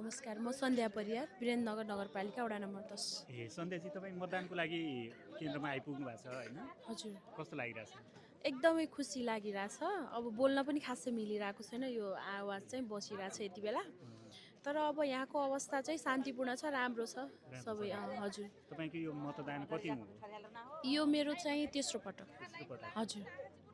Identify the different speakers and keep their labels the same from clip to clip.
Speaker 1: नमस्कार, म सन्ध्या परियार, वीरेन्द्रनगर नगरपालिका वडा नम्बर 10।
Speaker 2: सन्ध्याजी तपाईँ मतदानको लागि केन्द्रमा आइपुग्नु भएको छ होइन?
Speaker 1: हजुर,
Speaker 2: कस्तो लागिरहेछ?
Speaker 1: एकदमै खुसी लागिरहेछ। अब बोल्न पनि खासै मिलिरहेको छैन, यो आवाज चाहिँ बसिरहेछ यति बेला। तर अब यहाँको अवस्था चाहिँ शान्तिपूर्ण छ, राम्रो छ
Speaker 2: राम्रो
Speaker 1: सबै।
Speaker 2: छ।
Speaker 1: हजुर,
Speaker 2: तपाईँको यो मतदान कति हो?
Speaker 1: यो मेरो चाहिँ तेस्रो पटक।
Speaker 2: तेस्रो पटक।
Speaker 1: हजुर,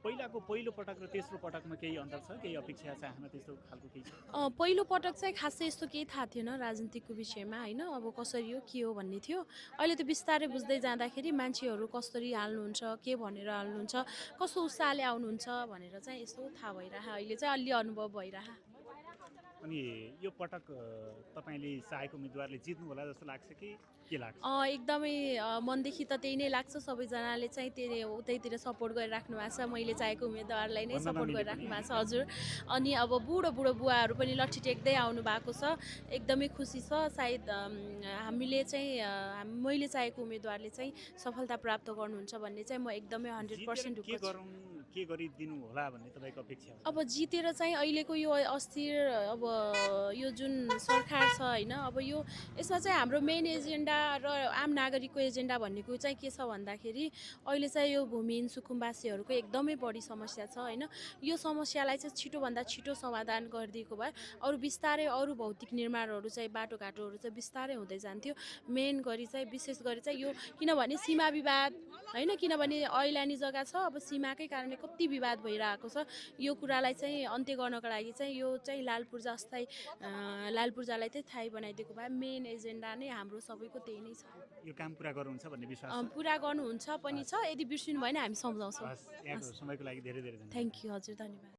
Speaker 2: पहिलो पटक र तेस्रो पटकमा केही अन्तर छ? केही अपेक्षा चाहना त्यस्तो खालको केही छ?
Speaker 1: पहिलो पटक चाहिँ खासै यस्तो केही थाहा थिएन राजनीतिको विषयमा होइन, अब कसरी हो के हो भन्ने थियो। अहिले त बिस्तारै बुझ्दै जाँदाखेरि मान्छेहरू कसरी हाल्नुहुन्छ, के भनेर हाल्नुहुन्छ, कस्तो उत्साहले आउनुहुन्छ भनेर चाहिँ यस्तो थाहा भइरह, अहिले चाहिँ अलि अनुभव भइरह।
Speaker 2: अनि यो पटक तपाईँले चाहेको उम्मेदवारले जित्नु होला जस्तो लाग्छ कि के लाग्छ?
Speaker 1: एकदमै मनदेखि त त्यही नै लाग्छ, सबैजनाले चाहिँ उतैतिर सपोर्ट गरिराख्नु भएको छ, मैले चाहेको उम्मेदवारलाई नै
Speaker 2: भन्न
Speaker 1: सपोर्ट
Speaker 2: नमिले
Speaker 1: गरिराख्नु
Speaker 2: पनि
Speaker 1: भएको छ। हजुर, अनि अब बुढो बुवाहरू पनि लट्ठी टेक्दै आउनु भएको छ, एकदमै खुसी छ। सायद हामीले चाहिँ मैले चाहेको उम्मेदवारले चाहिँ सफलता प्राप्त गर्नुहुन्छ भन्ने चाहिँ म एकदमै 100% ढुक्क छु।
Speaker 2: के गरिदिनु होला भन्ने तपाईँको अपेक्षा हो?
Speaker 1: अब जितेर चाहिँ अहिलेको यो अस्थिर अब यो जुन सरकार छ होइन, अब यो यसमा चाहिँ हाम्रो मेन एजेन्डा र आम नागरिकको एजेन्डा भन्नेको चाहिँ के छ भन्दाखेरि अहिले चाहिँ यो भूमिहीन सुकुम्बासीहरूको एकदमै बढी समस्या छ होइन। यो समस्यालाई चाहिँ छिटोभन्दा छिटो समाधान गरिदिएको भए अरू बिस्तारै अरू भौतिक निर्माणहरू चाहिँ बाटोघाटोहरू चाहिँ बिस्तारै हुँदै जान्थ्यो। मेन गरी चाहिँ विशेष गरी चाहिँ यो किनभने सीमा विवाद होइन, किनभने ऐलानी जग्गा छ, अब सीमाकै कारणले कति विवाद भइरहेको छ। यो कुरालाई चाहिँ अन्त्य गर्नको लागि चाहिँ यो चाहिँ लाल पूर्जा अस्थायी लाल पूर्जालाई चाहिँ थाहै बनाइदिएको भए मेन एजेन्डा नै हाम्रो सबैको त्यही नै छ।
Speaker 2: यो काम पुरा गर्नुहुन्छ भन्ने विश्वास छ?
Speaker 1: पुरा गर्नुहुन्छ पनि छ, यदि बिर्सिनु भएन हामी सम्झाउँछौँ।
Speaker 2: यहाँको समयको लागि धेरै धेरै धन्यवाद।
Speaker 1: Thank you. हजुर, धन्यवाद।